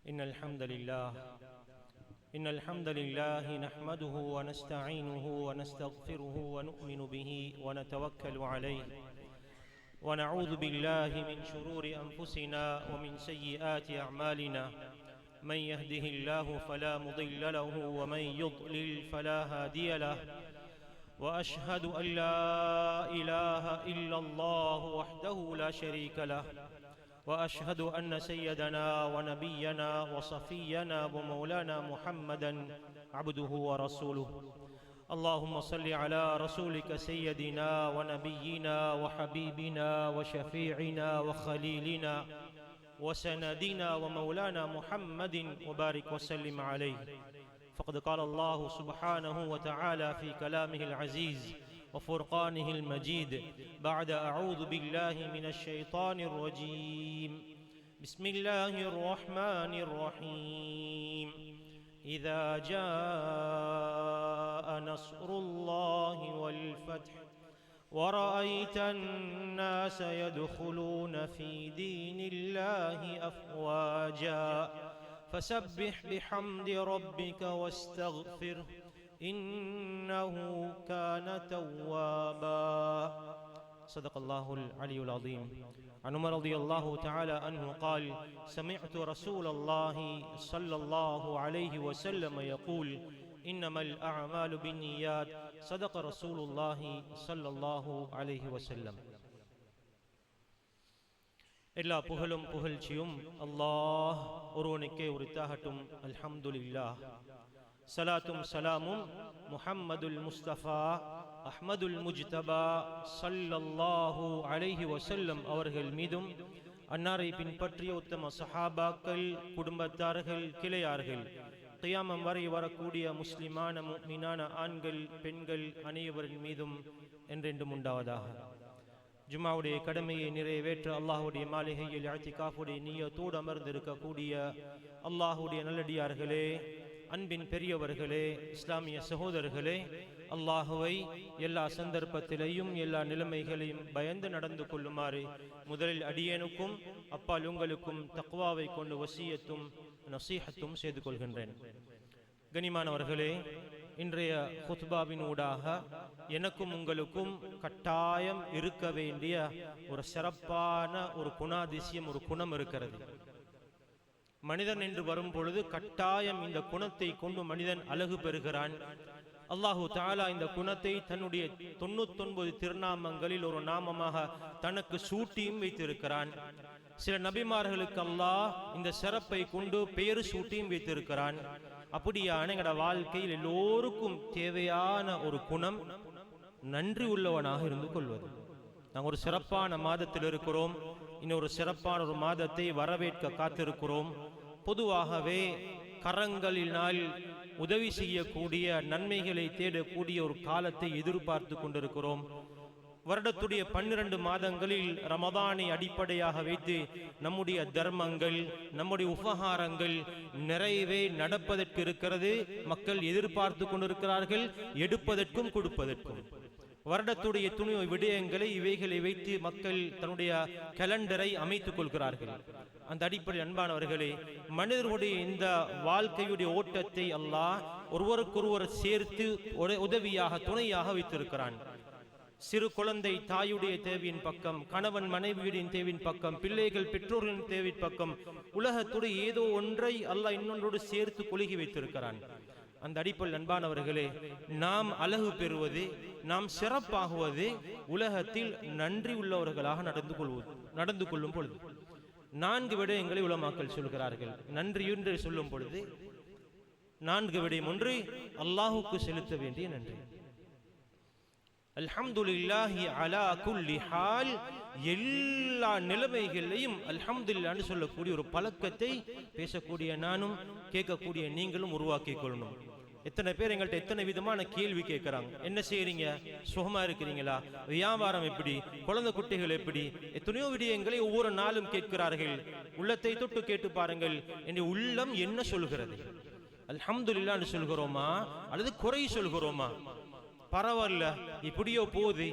إن الحمد لله نحمده ونستعينه ونستغفره ونؤمن به ونتوكل عليه ونعوذ بالله من شرور أنفسنا ومن سيئات أعمالنا من يهده الله فلا مضل له ومن يضلل فلا هادي له وأشهد أن لا إله إلا الله وحده لا شريك له وأشهد أن سيدنا ونبينا وصفينا ومولانا محمدا عبده ورسوله اللهم صل على رسولك سيدنا ونبينا وحبيبنا وشفيعنا وخليلنا وسندنا ومولانا محمد وبارك وسلم عليه فقد قال الله سبحانه وتعالى في كلامه العزيز وفرقانه المجيد بعد أعوذ بالله من الشيطان الرجيم بسم الله الرحمن الرحيم إذا جاء نصر الله والفتح ورأيت الناس يدخلون في دين الله أفواجا فسبح بحمد ربك واستغفره إنه كان توابا صدق الله العلي العظيم. عن عمر رضي الله تعالى عنه قال سمعت رسول الله صلى الله عليه وسلم يقول إنما الأعمال بالنيات صدق رسول الله صلى الله عليه وسلم. எல்லா புகழும் புகழ்ச்சியும் அல்லாஹ் ஒருவனுக்கே உரித்தாகட்டும். அல்ஹம்துலில்லாஹ். சலாத்தும் சலாமும் முஹம்மதுல் முஸ்தபா அஹ்மதுல் முஜ்தபா ஸல்லல்லாஹு அலைஹி வஸல்லம் அவர்கள் மீதும், அன்னாரை பின்பற்றிய உத்தம சஹாபாக்கள், குடும்பத்தார்கள், கிளையார்கள், கியாமம் வரை வரக்கூடிய முஸ்லிமான முஃமினான ஆண்கள் பெண்கள் அனைவரின் மீதும் என்றென்றும் உண்டாவதாக. ஜும்மாவுடைய கடமையை நிறைவேற்ற அல்லாஹுடைய மாளிகையில் இஅ்திகாஃபுடைய நிய்யத்தோடு அமர்ந்திருக்கக்கூடிய அல்லாஹுடைய நல்லடியார்களே, அன்பின் பெரியவர்களே, இஸ்லாமிய சகோதரர்களே, அல்லாஹுவை எல்லா சந்தர்ப்பத்திலையும் எல்லா நிலைமைகளையும் பயந்து நடந்து கொள்ளுமாறு முதலில் அடியேனுக்கும் அப்பால் உங்களுக்கும் தக்வாவை கொண்டு வசியத்தும் நசீஹத்தும் செய்து கொள்கின்றேன். கனிமானவர்களே, இன்றைய குத்பாவின் ஊடாக எனக்கும் உங்களுக்கும் கட்டாயம் இருக்க வேண்டிய ஒரு சிறப்பான ஒரு குணாதிசயம், ஒரு குணம் இருக்கிறது. மனிதன் என்று வரும் பொழுது கட்டாயம் இந்த குணத்தை கொண்டு மனிதன் அழகு பெறுகிறான். அல்லாஹு தஆலா இந்த குணத்தை தன்னுடைய 99 திருநாமங்களில் ஒரு நாமமாக தனக்கு சூட்டியும் வைத்திருக்கிறான். சில நபிமார்களுக்கு அல்லாஹ் இந்த சிறப்பை கொண்டு பெயர் சூட்டியும் வைத்திருக்கிறான். அப்படியான எங்களோட வாழ்க்கையில் எல்லோருக்கும் தேவையான ஒரு குணம் நன்றி உள்ளவனாக இருந்து கொள்வது. நாங்கள் ஒரு சிறப்பான மாதத்தில் இருக்கிறோம். இன்னொரு சிறப்பான ஒரு மாதத்தை வரவேற்க காத்திருக்கிறோம். பொதுவாகவே கரங்களினால் உதவி செய்யக்கூடிய, நன்மைகளை தேடக்கூடிய ஒரு காலத்தை எதிர்பார்த்து கொண்டிருக்கிறோம். வருடத்துடைய 12 மாதங்களில் ரமதானை அடிப்படையாக வைத்து நம்முடைய தர்மங்கள், நம்முடைய உபகாரங்கள் நிறைவே நடப்பதற்கு இருக்கிறது. மக்கள் எதிர்பார்த்து கொண்டிருக்கிறார்கள், எடுப்பதற்கும் கொடுப்பதற்கும். வருடத்துடைய துணை விடயங்களை இவைகளை வைத்து மக்கள் தன்னுடைய கேலண்டரை அமைத்துக் கொள்கிறார்கள். அந்த அடிப்படை அன்பானவர்களே, மனிதர்களுடைய இந்த வாழ்க்கையுடைய ஓட்டத்தை அல்லாஹ் ஒருவருக்கொருவர் சேர்த்து உதவியாக, துணையாக வைத்திருக்கிறான். சிறு குழந்தை தாயுடைய தேவையின் பக்கம், கணவன் மனைவியுடைய தேவையின் பக்கம், பிள்ளைகள் பெற்றோர்களின் தேவையின் பக்கம், உலகத்துடைய ஏதோ ஒன்றை அல்லாஹ் இன்னொன்றோடு சேர்த்து கொழுகி வைத்திருக்கிறான். அந்த அடிப்படையில் அன்பானவர்களே, நாம் அழகு பெறுவது, நாம் சிறப்பாகுவது உலகத்தில் நன்றி உள்ளவர்களாக நடந்து கொள்ளும் பொழுது. 4 விடயங்களை உலமாக்கள் சொல்கிறார்கள். நன்றி என்று சொல்லும் பொழுது 4 விடயம். ஒன்று, அல்லாஹுக்கு செலுத்த வேண்டிய நன்றி. அல்ஹம்துலில்லாஹி அலா குல்லி ஹால், எல்லா நிலைமைகளையும் அல்ஹம்துலில்லாஹ்னு சொல்லக்கூடிய ஒரு பழக்கத்தை பேசக்கூடிய நானும் கேட்கக்கூடிய நீங்களும் உருவாக்கி கொள்ளணும். எத்தனை பேர் எங்கள்கிட்ட எத்தனை விதமான கேள்வி கேட்கிறாங்க. என்ன செய்யறீங்க, சுகமா இருக்கிறீங்களா, வியாபாரம் எப்படி, குழந்தை குட்டிகள் எப்படி, எத்தனையோ விடயங்களை ஒவ்வொரு நாளும் கேட்கிறார்கள். உள்ளத்தை தொட்டு கேட்டு பாருங்கள், என்னுடைய உள்ளம் என்ன சொல்கிறது? அல்ஹம்துலில்லாஹ்னு சொல்கிறோமா அல்லது குறை சொல்கிறோமா? பரவாயில்ல இப்படியோ போகுது,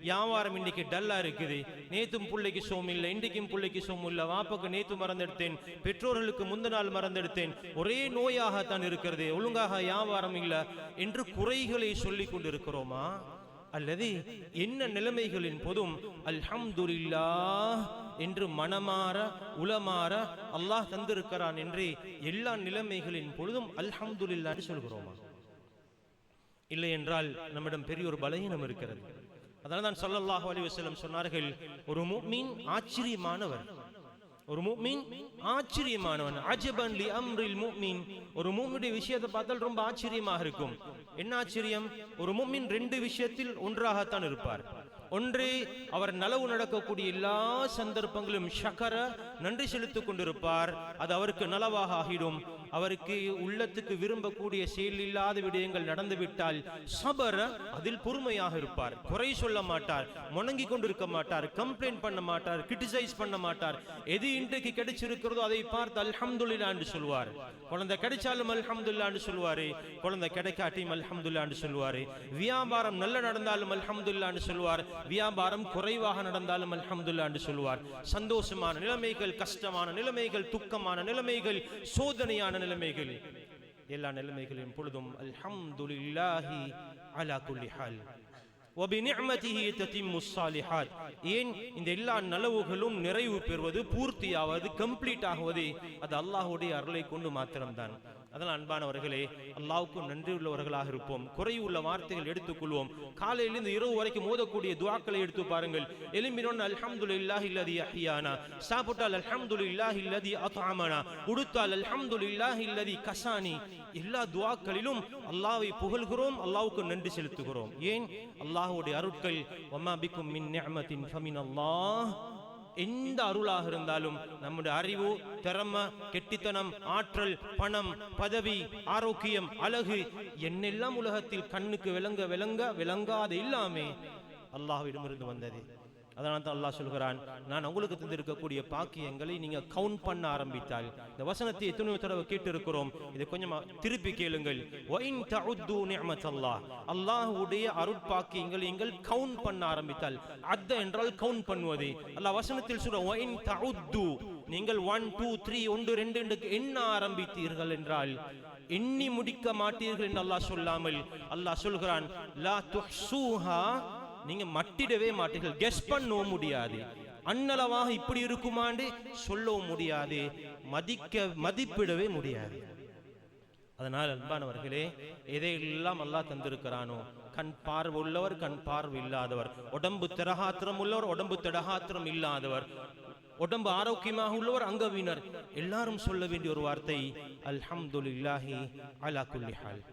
வியாபாரம் இன்னைக்கு டல்லா இருக்குது, நேத்தும் பிள்ளைக்கு சோம் இல்லை, இன்றைக்கும் பிள்ளைக்கு சோம் இல்லை, வாப்பாக்கு நேத்து மறந்தெடுத்தேன், பெற்றோர்களுக்கு முந்த நாள் மறந்தெடுத்தேன், ஒரே நோயாகத்தான் இருக்கிறது, ஒழுங்காக வியாபாரம் இல்லை என்று குறைகளை சொல்லிக் கொண்டிருக்கிறோமா? அல்லது என்ன நிலைமைகளின் போதும் அல்ஹம்துலில்லாஹ் என்று மனமாற உளமாற அல்லாஹ் தந்திருக்கிறான் என்று எல்லா நிலைமைகளின் பொழுதும் அல்ஹம்துலில்லாஹ் சொல்கிறோமா? இல்லை என்றால் நம்மிடம் பெரிய ஒரு பலகீனம் இருக்கிறது. அதனால தான் ஸல்லல்லாஹு அலைஹி வஸல்லம் சொன்னார்கள், ஒரு முஃமின் ஆச்சரியமானவர், ஒரு முஃமின் ஆச்சரியமானவன். அஜபன் லி அம்ரில் முஃமின், ஒரு முஃமினுடைய விஷயத்தை பார்த்தால் ரொம்ப ஆச்சரியமாக இருக்கும். என்ன ஆச்சரியம்? ஒரு முஃமின் ரெண்டு விஷயத்தில் ஒன்றாகத்தான் இருப்பார். ஒன்று, அவர் நலவு நடக்கக்கூடிய எல்லா சந்தர்ப்பங்களும் ஷக்கர நன்றி செலுத்திக் கொண்டிருப்பார், அது அவருக்கு நலவாக ஆகிடும். அவருக்கு உள்ளத்துக்கு விரும்பக்கூடிய செயல் இல்லாத விடயங்கள் நடந்துவிட்டால் சபர அதில் பொறுமையாக இருப்பார், குறை சொல்ல மாட்டார், முணங்கி கொண்டிருக்க மாட்டார், கம்ப்ளைண்ட் பண்ண மாட்டார், கிரிட்டிசைஸ் பண்ண மாட்டார். எது இன்றைக்கு கிடைச்சிருக்கிறதோ அதை பார்த்து அல்ஹம்துலில்லாஹ் என்று சொல்வார். குழந்தை கிடைச்சாலும் அல்ஹம்துலில்லாஹ் என்று சொல்வாரு, குழந்தை கிடைக்காட்டியும் அல்ஹம்துலில்லாஹ் என்று சொல்வாரு. வியாபாரம் நல்ல நடந்தாலும் அல்ஹம்துலில்லாஹ் என்று சொல்வார், வியாபாரம் குறைவாக நடந்தாலும் அல்ஹம்துலில்லாஹ் என்று சொல்வார். சந்தோஷமான நிலைமைகள், கஷ்டமான நிலைமைகள், துக்கமான நிலைமைகள், சோதனையான நிலைமைகள், எல்லா நிலைமைகளின் பொழுதும் அல்ஹம்துலில்லாஹி அலா குல்லி ஹால் வபிநிஅமதிஹி ததிம்முஸ் ஸாலிஹாத். ஏன் இந்த எல்லா நலவுகளும் நிறைவு பெறுவது, பூர்த்தியாவது, கம்ப்ளீட் ஆகுவது அது அல்லாஹ்வுடைய அருளை கொண்டு மாத்திரம்தான். அதனால் அன்பானவர்களே, அல்லாஹ்வுக்கு நன்றி உள்ளவர்களாக இருப்போம். குறையுள்ள வார்த்தைகள் எடுத்துக்கொள்வோம். காலையிலிருந்து இரவு வரைக்கும் ஓதக்கூடிய துஆக்களை எடுத்து பாருங்கள். எலும்பினோன் அல்ஹம்துலில்லாஹி அல்லதி அஹ்யானா, சாப்பிட்டால் அல்ஹம்துலில்லாஹி அல்லதி அத்அமனா, உடுத்தால் அல்ஹம்துலில்லாஹி அல்லதி கஸானி. எல்லா துஆக்களிலும் அல்லாஹ்வை புகழ்கிறோம், அல்லாஹ்வுக்கு நன்றி செலுத்துகிறோம். ஏன்? அல்லாஹ்வுடைய அருட்கள், வமா பிக்கும் மின் நிஅமத்தின் ஃபமினல்லாஹ். எந்த அருளாக இருந்தாலும், நம்முடைய அறிவு, திறமை, கெட்டித்தனம், ஆற்றல், பணம், பதவி, ஆரோக்கியம், அழகு, என்னெல்லாம் உலகத்தில் கண்ணுக்கு விளங்காத எல்லாமே அல்லாஹ்விடமிருந்து வந்தது. அதனால தான் அல்லாஹ் சொல்கிறான், நான் உங்களுக்கு தந்திருக்கக்கூடிய பாக்கியங்களை நீங்க கவுண்ட் பண்ண ஆரம்பித்தால். இந்த வசனத்தை எத்தனையோ தடவை கேட்டு இருக்கிறோம், இதை கொஞ்சமா திருப்பி கேளுங்கள். வஇன் தஉது நிஅமத்தல்லாஹ், அல்லாஹ்வுடைய அருட்பாக்கியங்களை நீங்கள் கவுண்ட் பண்ண ஆரம்பித்தால், அத்த என்றால் கவுண்ட் பண்ணுவது. அல்லாஹ் வசனத்தில் சொல்ற வஇன் தஉது, நீங்கள் 1 2 3 1 2 என்று எண்ண ஆரம்பித்தீர்கள் என்றால் எண்ணி முடிக்க மாட்டீர்கள் என்று அல்லாஹ் சொல்லாமல் அல்லாஹ் சொல்கிறான், லா துஹ்சூஹா, நீங்க மட்டிடவே மாட்டீர்கள், கெஸ் பண்ணவும் முடியாது, அன்னளவாக இப்படி இருக்குமாண்டு சொல்லவும் முடியாது, மதிப்பிடவே முடியாது. அதனால் அன்பானவர்களே, எதையெல்லாம் அல்லாஹ் தந்திருக்கிறானோ, கண் பார்வை உள்ளவர், கண் பார்வை இல்லாதவர், உடம்பு திடகாத்திரம் உள்ளவர், உடம்பு திடகாத்திரம் இல்லாதவர், உடம்பு ஆரோக்கியமாக உள்ளவர், அங்கவீனர், எல்லாரும் சொல்ல வேண்டிய ஒரு வார்த்தை அல்ஹம்துலில்லாஹி அலா குல்லி ஹால்.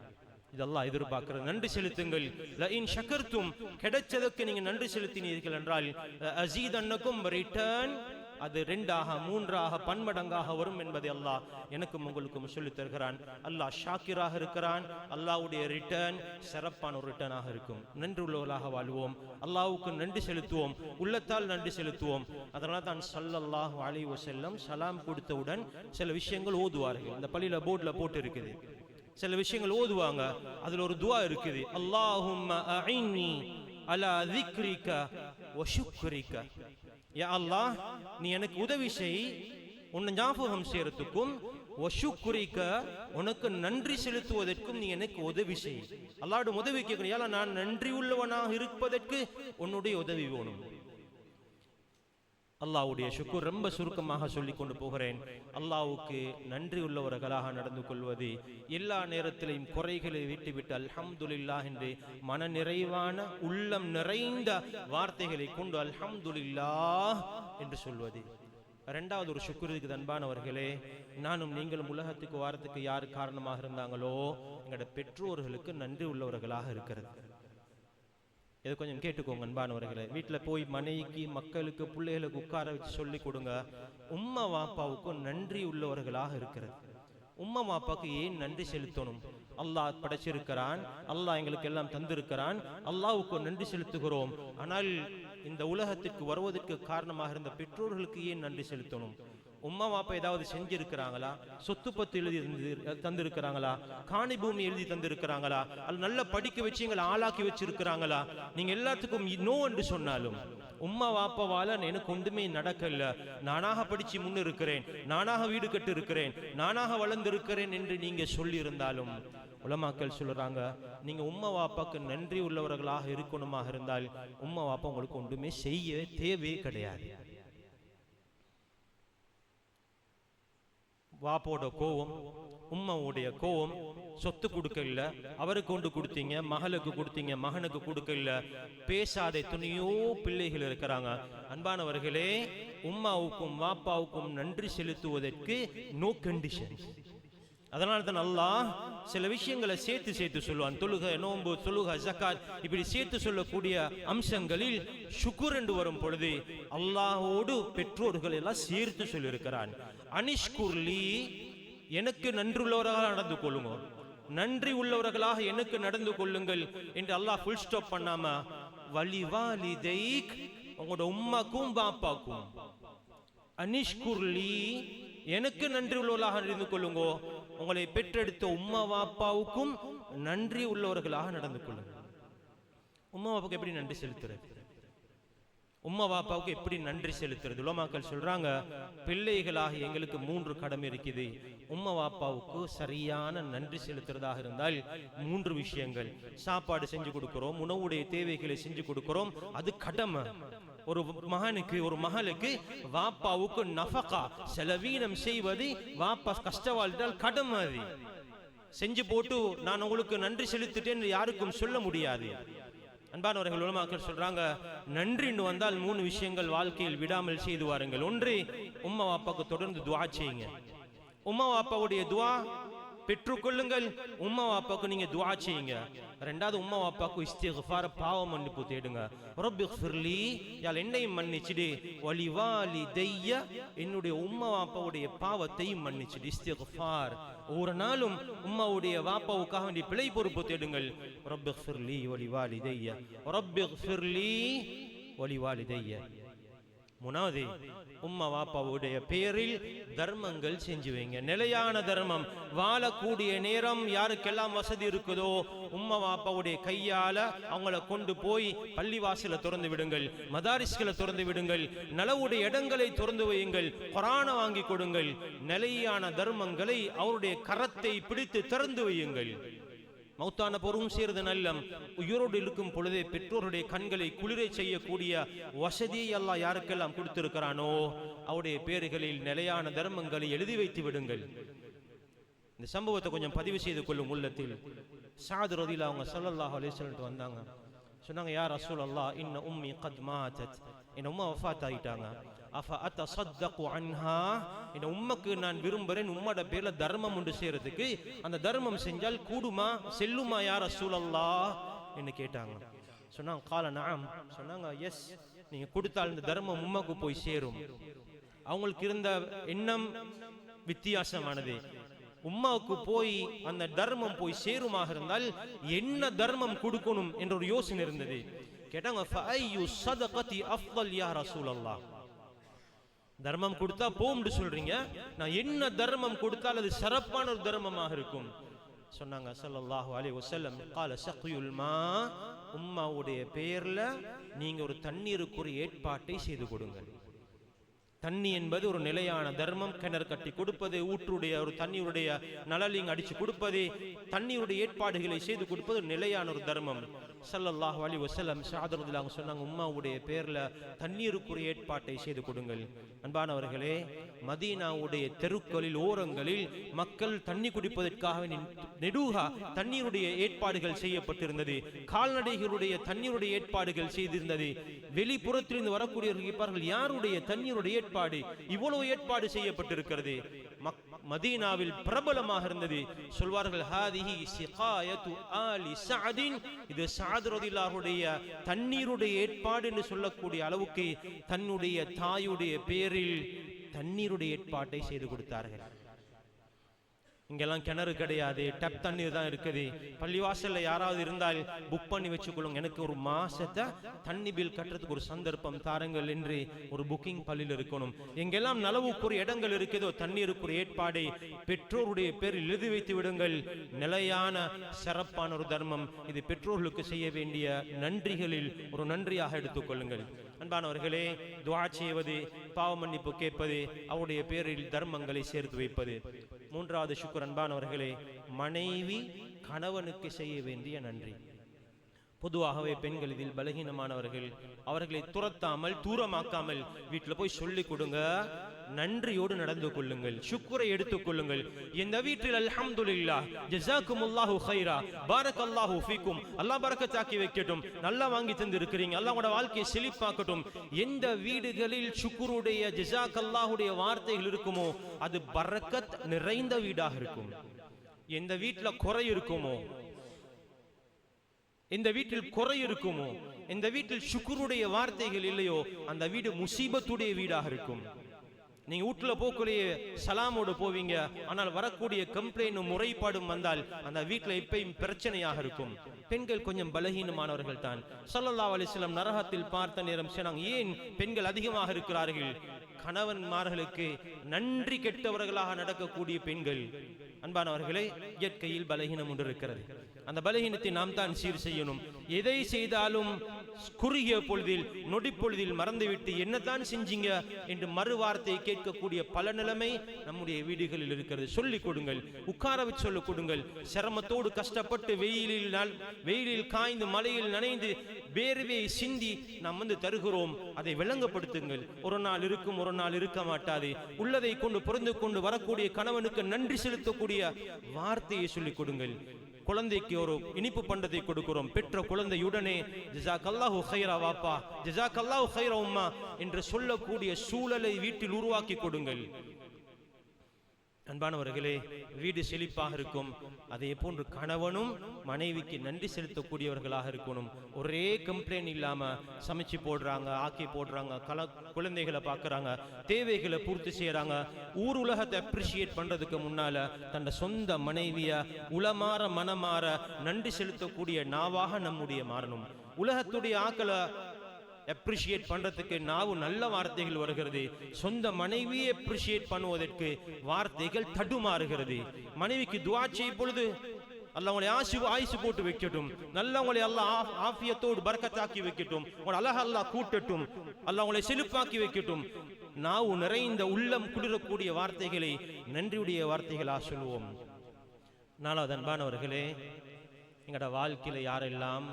இதெல்லாம் எதிர்பார்க்கிறது. நன்றி செலுத்துங்கள். லஇன் ஷக்கர்தும், கிடைச்சதற்கு நீங்க நன்றி செலுத்தினீர்கள் என்றால் அஸீதன்னகும், ரிட்டர்ன் அது 2ஆக 3ஆக பன்மடங்காக வரும் என்பதை அல்லாஹ் எனக்கும் உங்களுக்கும் சொல்லித் தருகிறான். அல்லாஹ் ஷாக்கிராக இருக்கிறான். அல்லாஹ்வுடைய ரிட்டர்ன் சிறப்பான ஒரு ரிட்டர்னாக இருக்கும். நன்றி உள்ளவர்களாக வாழ்வோம், அல்லாஹ்வுக்கு நன்றி செலுத்துவோம், உள்ளத்தால் நன்றி செலுத்துவோம். அதனால தான் ஸல்லல்லாஹு அலைஹி வஸல்லம் சலாம் கொடுத்தவுடன் சில விஷயங்கள் ஓதுவார்கள். இந்த பள்ளியில போர்டில் போட்டு இருக்குது, சில விஷயங்கள் ஓதுவாங்க. அதுல ஒரு துஆ இருக்குது, அல்லாஹும்ம அஇன்னி அலா ذிக்ரிக வ ஷுக்ரிக. யா அல்லாஹ், நீ எனக்கு உதவி செய், உன்னை ஞாபகம் செய்யறதுக்கும், வ ஷுக்ரிக, உனக்கு நன்றி செலுத்துவதற்கும் நீ எனக்கு உதவி செய். அல்லாஹ்விடம் உதவி கேட்கணும். ஏன்னா நான் நன்றி உள்ளவனாக இருப்பதற்கு உன்னுடைய உதவி வேணும். அல்லாஹ்வுடைய ஷுக்ர் ரொம்ப சுருக்கமாக சொல்லிக் கொண்டு போகிறேன். அல்லாஹ்வுக்கு நன்றி உள்ளவர்களாக நடந்து கொள்வது, எல்லா நேரத்திலையும் குறைகளை விட்டுவிட்டு அல்ஹம்துலில்லாஹ் என்று மன நிறைவான உள்ளம் நிறைந்த வார்த்தைகளை கொண்டு அல்ஹம்துலில்லாஹ் என்று சொல்வது. இரண்டாவது ஒரு ஷுக்ர் இருக்குது அன்பானவர்களே. நானும் நீங்களும் உலகத்துக்கு வாரத்துக்கு யார் காரணமாக இருந்தாங்களோ, எங்களோட பெற்றோர்களுக்கு நன்றி உள்ளவர்களாக இருக்கிறது. இதை கொஞ்சம் கேட்டுக்கோங்க அன்பானவர்களே. வீட்டில் போய் மனைவிக்கு, மக்களுக்கு, பிள்ளைகளுக்கு உட்கார வச்சு சொல்லி கொடுங்க, உம்மா வாப்பாவுக்கும் நன்றி உள்ளவர்களாக இருக்கிறது. உம்மா வாப்பாக்கு ஏன் நன்றி செலுத்தணும்? அல்லாஹ் படைச்சிருக்கிறான், அல்லாஹ் எங்களுக்கு எல்லாம் தந்திருக்கிறான், அல்லாஹ்வுக்கு நன்றி செலுத்துகிறோம். ஆனால் இந்த உலகத்திற்கு வருவதற்கு காரணமாக இருந்த பெற்றோர்களுக்கு ஏன் நன்றி செலுத்தணும்? உம்மா வாப்பா ஏதாவது செஞ்சிருக்கிறாங்களா? சொத்து பத்து எழுதி தந்திருக்கிறாங்களா? காணி பூமி எழுதி தந்திருக்கிறாங்களா? அது நல்லா படிக்க வச்சு எங்களை ஆளாக்கி வச்சிருக்கிறாங்களா? நீங்க எல்லாத்துக்கும் நோ என்று சொன்னாலும் உம்மா வாப்பாவால எனக்கு ஒன்றுமே நடக்கல, நானாக படிச்சு முன்னிருக்கிறேன், நானாக வீடு கட்டு இருக்கிறேன், நானாக வளர்ந்திருக்கிறேன் என்று நீங்க சொல்லி இருந்தாலும் உலமாக்கள் சொல்றாங்க, நீங்க உம்மா வாப்பாக்கு நன்றி உள்ளவர்களாக இருக்கணுமாக இருந்தால் உம்மா வாப்பா உங்களுக்கு ஒன்றுமே செய்ய தேவையே கிடையாது. வாப்போட கோவம், உம்மாவுடைய கோவம், சொத்து கொடுக்கல, அவருக்கு கொண்டு கொடுத்தீங்க, மகளுக்கு கொடுத்தீங்க, மகனுக்கு கொடுக்கல, பேசாத எத்தனையோ பிள்ளைகள் இருக்கிறாங்க. அன்பானவர்களே, உம்மாவுக்கும் வாப்பாவுக்கும் நன்றி செலுத்துவதற்கு நோ கண்டிஷன். அதனால தான் அல்லாஹ் சில விஷயங்களை சேர்த்து சொல்லுவான். தொழுகை, நோன்பு, தொழுகை, ஜகாத், இப்படி சேர்த்து சொல்லக்கூடிய அம்சங்களில் ஷுக்குர் என்று வரும் பொழுது அல்லாஹோடு பெற்றோர்கள் எல்லாம் சேர்த்து சொல்லியிருக்கிறான். அனிஷ்குர்லி, எனக்கு நன்றியுள்ளவர்களாக நடந்து கொள்ளுங்க, நன்றி உள்ளவர்களாக எனக்கு நடந்து கொள்ளுங்கள் என்று அல்லாஹ் ஃபுல் ஸ்டாப் பண்ணாம வலிவாலிதைக், உங்களோட உம்மாக்கும் பாப்பாக்கும் அனிஷ்குர்லி, எனக்கு நன்றி உள்ளவர்களாக நடந்து கொள்ளுங்கோ, உங்களை பெற்றெடுத்த உம்மா வாப்பாவுக்கும் நன்றி உள்ளவர்களாக நடந்து கொள்ளுங்க. உம்மா வாப்பாவுக்கு எப்படி நன்றி செலுத்துறது? உம்மா வாப்பாவுக்கு எப்படி நன்றி செலுத்துறது? உலமாக்கள் சொல்றாங்க, பிள்ளைகளாக எங்களுக்கு 3 கடமை இருக்குது. உம்மா வாப்பாவுக்கு சரியான நன்றி செலுத்துறதாக இருந்தால் 3 விஷயங்கள். சாப்பாடு செஞ்சு கொடுக்கிறோம், உணவுடைய தேவைகளை செஞ்சு கொடுக்கிறோம், அது கடமை. ஒரு மகனுக்கு, ஒரு மகளுக்கு வாப்பாவுக்கு நஃபகா, செலவீனம் செய்வது வாப்பா கஷ்டவாழ்ந்தால் கடமை. அது செஞ்சு போட்டு நான் உங்களுக்கு நன்றி செலுத்திட்டேன் யாருக்கும் சொல்ல முடியாது. அன்பானவர்கள், உலமாக்கள் சொல்றாங்க, நன்றின்னு வந்தால் 3 விஷயங்கள் வாழ்க்கையில் விடாமல் செய்து வாருங்கள். ஒன்று, உம்மா வாப்பாவுக்கு தொடர்ந்து துஆ செய்யுங்க. உம்மா வாப்பாவுடைய துஆ பெற்றுக்கொள்ளுங்கள். உம்மா வாப்பாவுக்கு நீங்க துஆ செய்யுங்க. ரெண்டாவது, உம்மா வாப்பாவுக்கு இஸ்திக்ஃபார், பாவ மன்னிப்பு தேடுங்க. ரப்பிக்ஃபிர்லி, யாழ் என்னையும் மன்னிச்சிடு, வலிவாலிதைய, என்னுடைய உம்மா வாப்பாவுடைய பாவத்தையும் மன்னிச்சிடு. இஸ்திக்ஃபார், ஒவ்வொரு நாளும் உம்மாவுடைய வாப்பாவுக்காக வேண்டிய பிழை பொறுப்பு தேடுங்கள். ரப்பிக்ஃபிர்லி வலிவாலிதைய, ரப்பிக்ஃபிர்லி வலிவாலிதைய. மூணாவது, உம்மா வாப்பாவுடைய பெயரில் தர்மங்கள் செஞ்சு வைங்க. நிலையான தர்மம். வாழக்கூடிய நேரம் யாருக்கெல்லாம் வசதி இருக்குதோ உம்மா வாப்பாவுடைய கையால அவங்கள கொண்டு போய் பள்ளிவாசல திறந்து விடுங்கள், மதாரிஸ்களை திறந்து விடுங்கள், நலவுடைய இடங்களை திறந்து வையுங்கள், குர்ஆனை வாங்கி கொடுங்கள். நிலையான தர்மங்களை அவருடைய கரத்தை பிடித்து திறந்து வையுங்கள். மௌத்தான பொருளும் செய்யறது நல்லம். உயிரோடு இருக்கும் பொழுதே பெற்றோருடைய கண்களை குளிரை செய்யக்கூடிய வசதியை அல்லாஹ் யாருக்கெல்லாம் கொடுத்திருக்கிறானோ அவருடைய பேர்களில் நிலையான தர்மங்களை எழுதி வைத்து விடுங்கள். இந்த சம்பவத்தை கொஞ்சம் பதிவு செய்து கொள்ளும் உள்ளத்தில். சாது ரதில அவங்க ஸல்லல்லாஹு அலைஹி வஸல்லம் வந்தாங்க. சொன்னாங்க, யா ரசூலல்லாஹ், இன்ன உம்மி கத் மாதத், என் உம்மா வஃபாத் ஆயிட்டாங்க. அஃப அத்தஸத்தகு அன்ஹா, என் உம்மக்கு நான் விரும்புறேன் உம்மோட பேர்ல தர்மம் உண்டு செய்யறதுக்கு, அந்த தர்மம் செஞ்சால் கூடுமா, செல்லுமா யா ரசூலல்லாஹ் என்று கேட்டாங்க. சொன்னாங்க, கால நஅம், சொன்னாங்க, எஸ், நீங்க கொடுத்தால் இந்த தர்மம் உம்மக்கு போய் சேரும். அவங்களுக்கு இருந்த எண்ணம் வித்தியாசமானது. உம்மாவுக்கு போய் அந்த தர்மம் போய் சேருமாக இருந்தால் என்ன தர்மம் கொடுக்கணும் என்ற ஒரு யோசனை இருந்தது. கேட்டாங்க, ஃபஅய்யு ஸதகதி அஃதல் யா ரசூலல்லாஹ், தர்மம் கொடுத்தா போம்னு சொல்றீங்க, நான் என்ன தர்மம் கொடுத்தால் அது சிறப்பான ஒரு தர்மமாக இருக்கும்? சொன்னாங்க ஸல்லல்லாஹு அலைஹி வஸல்லம், قال சக்யுல் மா, உம்மாவுடைய பெயர்ல நீங்க ஒரு தண்ணீருக்கு ஏற்பாட்டை செய்து கொடுங்கள். தண்ணி என்பது ஒரு நிலையான தர்மம். கிணறு கட்டி கொடுப்பது, ஊற்றுடைய ஒரு தண்ணீருடைய நலலிங் அடிச்சு கொடுப்பது, தண்ணீருடைய ஏற்பாடுகளை செய்து கொடுப்பது நிலையான ஒரு தர்மம். ஸல்லல்லாஹு அலைஹி வஸல்லம் ஷாதரதுல்லாஹ் சொன்னாங்க, உம்மாவுடைய பேர்ல தண்ணீருக்குரிய ஏற்பாட்டை செய்து கொடுங்கள். அன்பானவர்களே, மதீனாவுடைய தெருக்களில் ஓரங்களில் மக்கள் தண்ணி குடிப்பதற்காக நெடுகா தண்ணீருடைய ஏற்பாடுகள் செய்யப்பட்டிருந்தது. கால்நடைகளுடைய தண்ணீருடைய ஏற்பாடுகள் செய்திருந்தது. வெளிப்புறத்திலிருந்து வரக்கூடியவர்கள் கேட்பார்கள், யாருடைய தண்ணீருடைய ஏற்பாடு, இவ்வளவு ஏற்பாடு செய்யப்பட்டிருக்கிறது? மதீனாவில் பிரபலமாக இருந்தது. சொல்வார்கள், ஹாதிஹி சிகாயத்து ஆலி சஅதின், இது சஅத் ரலியல்லாஹுடைய தண்ணீருடைய ஏற்பாடு என்று சொல்லக்கூடிய அளவுக்கு தன்னுடைய தாயுடைய பேரில் தண்ணீருடைய ஏற்பாட்டை செய்து கொடுத்தார்கள். இங்கெல்லாம் கிணறு கிடையாது, டப் தண்ணீர் தான் இருக்குது. பள்ளிவாசல்ல யாராவது இருந்தால் புக் பண்ணி வச்சுக்கொள்ளுங்க, எனக்கு ஒரு மாசத்தை தண்ணி பில் கட்டுறதுக்கு ஒரு சந்தர்ப்பம் தாருங்கள் என்று ஒரு புக்கிங் பள்ளியில் இருக்கணும். எங்கெல்லாம் நலவுக்குரிய இடங்கள் இருக்குதோ தண்ணீருக்கு ஏற்பாடை பெற்றோருடைய பேரில் எழுதி வைத்து விடுங்கள். நிலையான சிறப்பான ஒரு தர்மம் இது. பெற்றோர்களுக்கு செய்ய வேண்டிய நன்றிகளில் ஒரு நன்றியாக எடுத்துக்கொள்ளுங்கள். அன்பானவர்களே, துஆ செய்வது, பாவ மன்னிப்பு கேட்பது, அவருடைய பேரில் தர்மங்களை சேர்த்து வைப்பது. மூன்றாவது சுக்ர் அன்பானவர்களே, மனைவி கணவனுக்கு செய்ய வேண்டிய நன்றி. பொதுவாகவே பெண்கள் இதில் பலகீனமானவர்கள். அவர்களை துரத்தாமல் தூரமாக்காமல் வீட்டில் போய் சொல்லிக் கொடுங்க, நன்றியோடு நடந்து கொள்ளுங்கள், சுக்ரை எடுத்துக் கொள்ளுங்கள். இந்த வீட்டில் அல்ஹம்துலில்லாஹ், ஜஸாக்குமுல்லாஹு கைரா, பாரக்கல்லாஹு ஃபீக்கும், அல்லாஹ் பரக்கத்தாக்கி வைக்கட்டும், நல்லா வாங்கி தந்து இருக்கிறீங்க, அல்லாஹ் உங்களோட வாழ்க்கையை செழிப்பாக்கட்டும். எந்த வீடுகளில் சுக்ருடைய ஜஸாக்கல்லாஹுடைய வார்த்தைகள் இருக்குமோ அது பரக்கத் நிறைந்த வீடாக இருக்கும். எந்த வீட்டில் குறை இருக்குமோ, இந்த வீட்டில் குறை இருக்குமோ, இந்த வீட்டில் சுக்ருடைய வார்த்தைகள் இல்லையோ அந்த வீடு முசீபத்துடைய வீடாக இருக்கும். நீங்க வீட்டுல போக்குள்ளேயே சலாமோடு போவீங்க, ஆனால் வரக்கூடிய கம்ப்ளைண்டும் முறைப்பாடும் வந்தால் அந்த வீட்டுல எப்பயும் பிரச்சனையாக இருக்கும். பெண்கள் கொஞ்சம் பலகீனமானவர்கள் தான். ஸல்லல்லாஹு அலைஹி வஸல்லம் நரகத்தில் பார்த்த நேரம் சொன்னாங்க, ஏன் பெண்கள் அதிகமாக இருக்கிறார்கள்? கணவன்மார்களுக்கு நன்றி கெட்டவர்களாக நடக்கக்கூடிய பெண்கள். அன்பானவர்களே, இயற்கையில் பலகீனம் ஒன்று இருக்கிறது. அந்த பலகீனத்தை நாம் தான் சீர் செய்யணும். எதை செய்தாலும் குறுகிய பொழுதில் நொடி பொழுதில் மறந்துவிட்டு என்னதான் செஞ்சீங்க என்று மறுவார்த்தை கேட்கக்கூடிய பல நிலைமை நம்முடைய வீடுகளில் இருக்கிறது. சொல்லிக் கொடுங்கள், உட்கார வச்சு சொல்லிக் கொடுங்கள். சிரமத்தோடு கஷ்டப்பட்டு வெயிலில் காய்ந்து மழையில் நனைந்து வேர்வையை சிந்தி நாம் தருகிறோம், அதை விளங்கப்படுத்துங்கள். ஒரு நாள் இருக்கும், ஒரு நாள் இருக்க மாட்டாது. உள்ளதை கொண்டு பொருந்து கொண்டு வரக்கூடிய கணவனுக்கு நன்றி செலுத்தக்கூடிய வார்த்தையை சொல்லிக் கொடுங்கள். குழந்தைக்கு ஒரு இனிப்பு பண்டத்தை கொடுக்கிறோம், பெற்ற குழந்தையுடனே ஜஸாக்கல்லாஹு கைரா வாப்பா, ஜஸாக்கல்லாஹு கைரா உம்மா என்று சொல்லக்கூடிய சூழலை வீட்டில் உருவாக்கி கொடுங்கள். அன்பானவர்களே, வீடு செழிப்பாக இருக்கும். அதே போன்று கணவனும் மனைவிக்கு நன்றி செலுத்தக்கூடியவர்களாக இருக்கணும். ஒரே கம்ப்ளைண்ட் இல்லாம சமைச்சு போடுறாங்க, ஆக்கி போடுறாங்க, குழந்தைகளை பார்க்கறாங்க, தேவைகளை பூர்த்தி செய்யறாங்க. ஊர் உலகத்தை அப்ரிஷியேட் பண்றதுக்கு முன்னால தன் சொந்த மனைவிய உளமாற மனமாற நன்றி செலுத்தக்கூடிய நாவாக நம்முடைய மாறணும். உலகத்துடைய ஆக்களை அப்ரிஷியேட் பண்றதுக்கு நாவு நல்ல வார்த்தைகள் வருகிறது, சொந்த மனைவியை அப்ரிஷியேட் பண்ணுவதற்கு வார்த்தைகள் தடுமாறுகிறது. மனைவிக்கு துஆ செய்யும் பொழுது அல்லாஹ் உங்களை ஆயுசு போட்டு வைக்கட்டும், நல்ல உங்களை அல்லாஹ் ஆஃபியத்தோடு பரக்கத்தாக்கி வைக்கட்டும், உங்களை அல்லாஹ் கூட்டட்டும், அல்லாஹ் உங்களை செழிப்பாக்கி வைக்கட்டும். நாவு நிறைந்த உள்ளம் குளிரக்கூடிய வார்த்தைகளை நன்றியுடைய வார்த்தைகளா சொல்லுவோம். நாலாவது அன்பானவர்களே, எங்களோட வாழ்க்கையில யாரெல்லாம்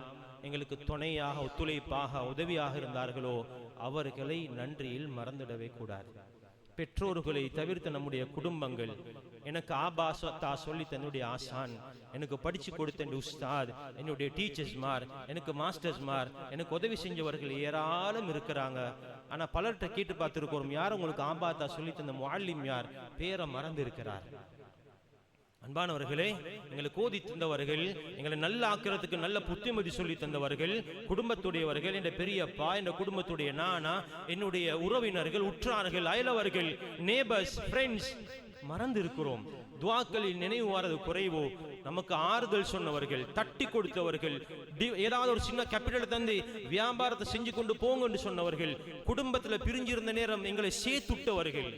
எங்களுக்கு துணையாக ஒத்துழைப்பாக உதவியாக இருந்தார்களோ அவர்களை நன்றியில் மறந்துடவே கூடாது. பெற்றோர்களை தவிர்த்து நம்முடைய குடும்பங்கள், எனக்கு ஆபாசத்தா சொல்லி தன்னுடைய ஆசான், எனக்கு படிச்சு கொடுத்த உஸ்தாத், என்னுடைய டீச்சர்ஸ்மார், எனக்கு மாஸ்டர்ஸ்மார், எனக்கு உதவி செஞ்சவர்கள் ஏராளம் இருக்கிறாங்க. ஆனா பலர்கிட்ட கேட்டு பார்த்துருக்கிறோம், யார் உங்களுக்கு ஆபாத்தா சொல்லி தந்த முஅல்லிம் யார், பேரை மறந்து இருக்கிறார். அன்பானவர்களே, எங்களுக்கு ஓதி தந்தவர்கள், எங்களை நல்ல ஆக்கிறதுக்கு நல்ல புத்திமதி சொல்லி தந்தவர்கள், குடும்பத்துடையவர்கள், என்ற பெரியப்பா, என்ற குடும்பத்துடைய நானா, என்னுடைய உறவினர்கள், உற்றார்கள், அயலவர்கள், நேபர்ஸ், ஃப்ரெண்ட்ஸ் மறந்து இருக்கிறோம். துஆக்களில் நினைவு வாரது குறைவோ, நமக்கு ஆறுதல் சொன்னவர்கள், தட்டி கொடுத்தவர்கள், ஏதாவது ஒரு சின்ன கேபிட்டல் தந்து வியாபாரத்தை செஞ்சு கொண்டு போங்க என்று சொன்னவர்கள், குடும்பத்துல பிரிஞ்சிருந்த நேரம் எங்களை சேர்த்துட்டவர்கள்,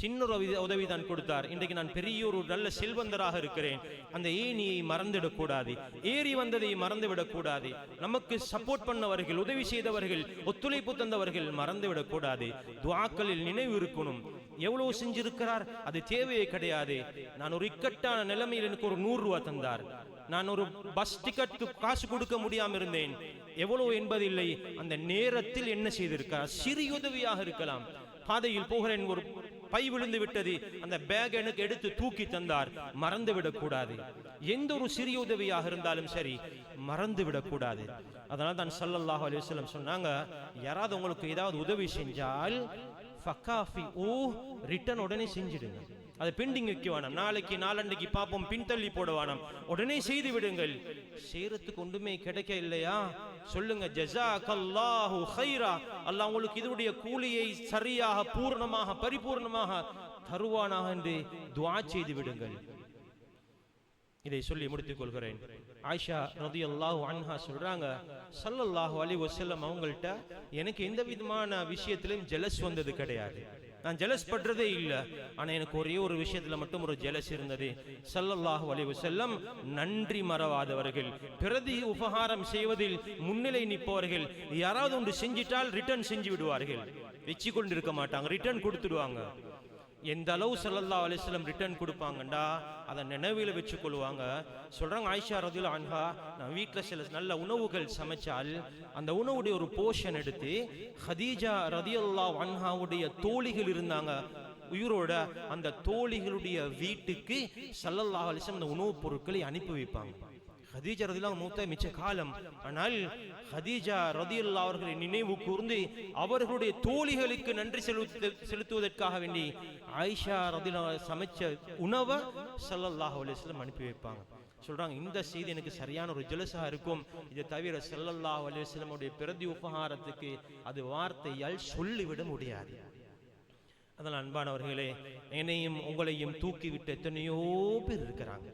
சின்ன உதவி தான் கொடுத்தார். இன்றைக்கு நான் பெரிய ஒரு நல்ல செல்வந்தராக இருக்கிறேன். அந்த ஏணியை மறந்துவிடக்கூடாது, ஏறி வந்ததை மறந்துவிடக்கூடாது. நமக்கு சப்போர்ட் பண்ணவர்கள், உதவி செய்தவர்கள், ஒத்துழைப்பு தந்தவர்கள் மறந்துவிடக்கூடாது. துஆக்களில் நினைவு இருக்கணும். எவ்வளவு செஞ்சிருக்கிறார் அது தேவையே கிடையாது. நான் ஒரு இக்கட்டான நிலைமையில் எனக்கு ஒரு 100 ரூபாய் தந்தார், நான் ஒரு பஸ் டிக்கெட்டுக்கு காசு கொடுக்க முடியாம இருந்தேன், எவ்வளவு என்பதில்லை. அந்த நேரத்தில் என்ன செய்திருக்கிறார், சிறிய உதவியாக இருக்கலாம். பாதையில் போகிறேன், ஒரு பை விழுந்து விட்டது, அந்த பேக் எனக்கு எடுத்து தூக்கி தந்தார். மறந்து விடக்கூடாது. எந்த ஒரு சிறிய உதவியாக இருந்தாலும் சரி மறந்து விடக்கூடாது. அதனால தான் ஸல்லல்லாஹு அலைஹி வஸல்லம் சொன்னாங்க, யாராவது உங்களுக்கு ஏதாவது உதவி செஞ்சால் ஃபகாஃபி ஓ ரிட்டர்ன் உடனே செஞ்சிடுங்க. அதை பெண்டிங் வைக்க வேணாம், நாளைக்கு நாளண்டைக்கு பார்ப்போம், பின்தள்ளி போட வேணாம், உடனே செய்து விடுங்கள். செய்யறதுக்கு ஒன்றுமே கிடைக்க இல்லையா, சொல்லுங்க ஜஸாக்கல்லாஹு கைரா, அல்லாஹ் உங்களுக்கு இதனுடைய கூலியை சரியாக பூர்ணமாக பரிபூர்ணமாக தருவானாக என்று துஆ செய்து விடுங்கள். இதை சொல்லி முடித்துக் கொள்கிறேன். ஆயிஷா ரலியல்லாஹு அன்ஹா சொல்றாங்க, ஸல்லல்லாஹு அலைஹி வஸல்லம் அவங்கள்ட்ட எனக்கு எந்த விதமான விஷயத்திலும் ஜெலஸ் வந்தது கிடையாது. நான் ஜெலஸ் பண்றதே இல்லை. ஆனா எனக்கு ஒரே ஒரு விஷயத்துல மட்டும் ஒரு ஜெலஸ் இருந்தது. ஸல்லல்லாஹு அலைஹி வஸல்லம் நன்றி மறவாதவர்கள், பிரதி உபகாரம் செய்வதில் முன்னிலை நிற்பவர்கள். யாராவது ஒன்று செஞ்சிட்டால் ரிட்டர்ன் செஞ்சு விடுவார்கள், வச்சு கொண்டு இருக்க மாட்டாங்க, ரிட்டர்ன் கொடுத்துடுவாங்க. எந்த அளவு ஸல்லல்லாஹு அலைஹி வஸல்லம் ரிட்டர்ன் கொடுப்பாங்கண்டா அதை நினைவில் வச்சு கொள்வாங்க. சொல்றாங்க ஆயிஷா ரலியல்லாஹு அன்ஹா, நான் வீட்டில் சில நல்ல உணவுகள் சமைச்சால் அந்த உணவுடைய ஒரு போர்ஷன் எடுத்து ஹதீஜா ரலியல்லாஹு அன்ஹாவுடைய தோழிகள் இருந்தாங்க உயிரோட, அந்த தோழிகளுடைய வீட்டுக்கு ஸல்லல்லாஹு அலைஹி வஸல்லம் அந்த உணவுப் பொருட்களை அனுப்பி வைப்பாங்க. ஹதீஜா ரலியல்லாஹு மூத்த மிச்ச காலம். ஆனால் ஹதீஜா ரலியல்லாஹு அவர்களை நினைவு கூர்ந்து அவர்களுடைய தோழிகளுக்கு நன்றி செலுத்துவதற்காக வேண்டி ஆயிஷா ரலியல்லாஹு சமைச்ச உணவை ஸல்லல்லாஹு அலைஹி வஸல்லம் அனுப்பி வைப்பாங்க. சொல்றாங்க இந்த செய்தி எனக்கு சரியான ஒரு ஜலசா இருக்கும். இதை தவிர ஸல்லல்லாஹு அலைஹி வஸல்லம் உடைய பிரதி உபகாரத்துக்கு அது வார்த்தையால் சொல்லிவிட முடியாது. அதனால் அன்பானவர்களே, என்னையும் உங்களையும் தூக்கிவிட்டு எத்தனையோ பேர் இருக்கிறாங்க.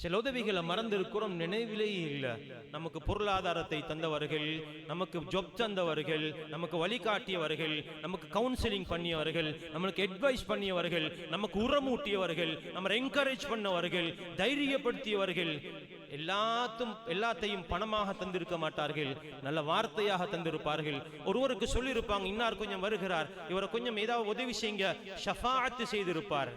சில உதவிகளை மறந்திருக்கிறோம், நினைவிலே இல்லை. நமக்கு பொருளாதாரத்தை தந்தவர்கள், நமக்கு ஜாப் தந்தவர்கள், நமக்கு வழிகாட்டியவர்கள், நமக்கு கவுன்சிலிங் பண்ணியவர்கள், நமக்கு அட்வைஸ் பண்ணியவர்கள், நமக்கு உரமூட்டியவர்கள், நம்ம என்கரேஜ் பண்ணவர்கள், தைரியப்படுத்தியவர்கள், எல்லாத்தையும் பணமாக தந்திருக்க மாட்டார்கள், நல்ல வார்த்தையாக தந்திருப்பார்கள். ஒருவருக்கு சொல்லியிருப்பாங்க, இன்னார் கொஞ்சம் வருகிறார், இவரை கொஞ்சம் ஏதாவது உதவி செய்யுங்க, ஷஃபாஅத் செய்திருப்பார்.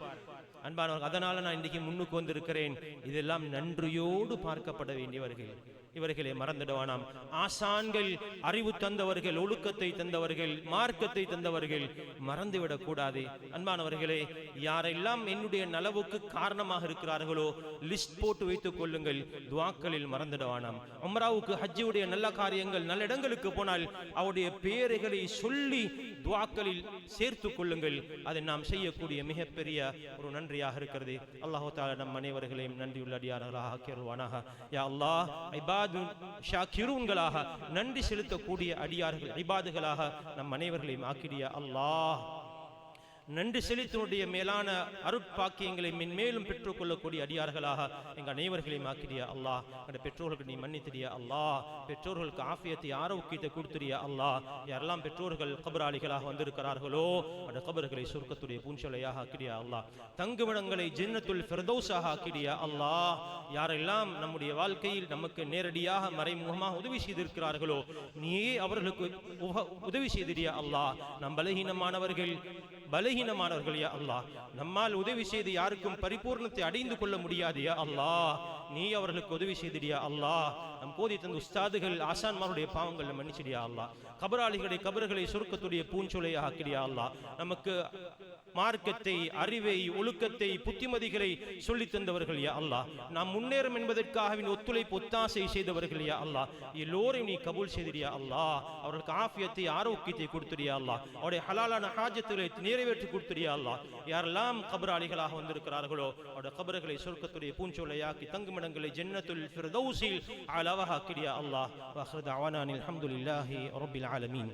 அன்பானவர்கள், அதனால நான் இன்றைக்கு முன்னுக்கு வந்திருக்கிறேன். இதெல்லாம் நன்றியோடு பார்க்கப்பட வேண்டியவர்கள். இவர்களை மறந்துடுவானாம். ஆசான்கள், அறிவு தந்தவர்கள், ஒழுக்கத்தை தந்தவர்கள், மார்க்கத்தை தந்தவர்கள் மறந்துவிடக் கூடாது. அன்பானவர்களே, யாரெல்லாம் என்னுடைய நலவுக்கு காரணமாக இருக்கிறார்களோ லிஸ்ட் போட்டு வைத்துக் கொள்ளுங்கள், துஆக்களில் மறந்துடுவானாம். உம்ராவுக்கு ஹஜ்ஜுடைய நல்ல காரியங்கள், நல்ல இடங்களுக்கு போனால் அவருடைய பெயர்களை சொல்லி துஆக்களில் சேர்த்து கொள்ளுங்கள். அதை நாம் செய்யக்கூடிய மிகப்பெரிய ஒரு நன்றியாக இருக்கிறது. அல்லாஹ் தஆலா நம் அனைவர்களையும் நன்றியுள்ள அடியார்களாக ஆக்கிடுவானாக. யா அல்லாஹ், ஷாக்கிரூன்களாக, நன்றி செலுத்தக்கூடிய அடியார்கள், இபாதுகளாக நம் அனைவர்களையும் ஆக்கிடியா அல்லாஹ். நன்றி செலுத்தினுடைய மேலான அருட்பாக்கியங்களை மென்மேலும் பெற்றுக்கொள்ளக்கூடிய அடியார்களாக எங்கள் அனைவர்களையும் ஆக்கிடியா அல்லாஹ். எங்கள் பெற்றோர்களுக்கு நீ மன்னித்திடியா அல்லாஹ். பெற்றோர்களுக்கு ஆஃபியத்தை, ஆரோக்கியத்தை கொடுத்துடியா அல்லாஹ். யாரெல்லாம் பெற்றோர்கள் கபராளிகளாக வந்திருக்கிறார்களோ அந்த கபர்களை சொர்க்கத்துடைய பூஞ்சொலையாக ஆக்கிடியா அல்லாஹ். தங்குமிடங்களை ஜன்னத்துல் ஃபிர்தௌஸாக ஆக்கிடியா அல்லாஹ். யாரெல்லாம் நம்முடைய வாழ்க்கையில் நமக்கு நேரடியாக மறைமுகமாக உதவி செய்திருக்கிறார்களோ நீயே அவர்களுக்கு உதவி செய்திடியா அல்லாஹ். நம் பலகீனமானவர்கள் யா அல்லாஹ். நம்மால் உதவி செய்து யாருக்கும் பரிபூர்ணத்தை அடைந்து கொள்ள முடியாது யா அல்லாஹ். நீ அவர்களுக்கு உதவி செய்திடியா அல்லாஹ். நம் போதி தந்த உஸ்தாதுகள், ஆசான்மாருடைய பாவங்களை மன்னிச்சிடியா அல்லாஹ். கபராளிகளுடைய கபர்களை சுருக்கத்துடைய பூஞ்சொலையாக ஆக்கிடியா அல்லாஹ். நமக்கு மார்க்கத்தை, அறிவை, ஒழுக்கத்தை, புத்திமதிகளை சொல்லி தந்தவர்கள் யா அல்லாஹ். நாம் முன்னேறும் என்பதற்காக ஒத்துழைப்பு, ஒத்தாசை செய்தவர்கள் யா அல்லாஹ். எல்லோரையும் நீ கபூல் செய்தியா அல்லாஹ். அவர்களுக்கு ஆஃபியத்தை, ஆரோக்கியத்தை கொடுத்துடியா அல்லாஹ். அவருடைய ஹலாலான ஹாஜத்துகளை நிறைவேற்றி கொடுத்துடியா அல்லாஹ். யாரெல்லாம் கபராளிகளாக வந்திருக்கிறார்களோ அவருடைய கபர்களை சொர்க்கத்துடைய பூஞ்சொலையாக்கி தங்குமிடங்களை ஜன்னத்துல் ஃபிர்தௌஸில் அலவாஹ் ஆக்கிடியா அல்லாஹ். வ ஆகிரு தஅவானா அல்ஹம்துலில்லாஹி ரப்பில் ஆலமீன்.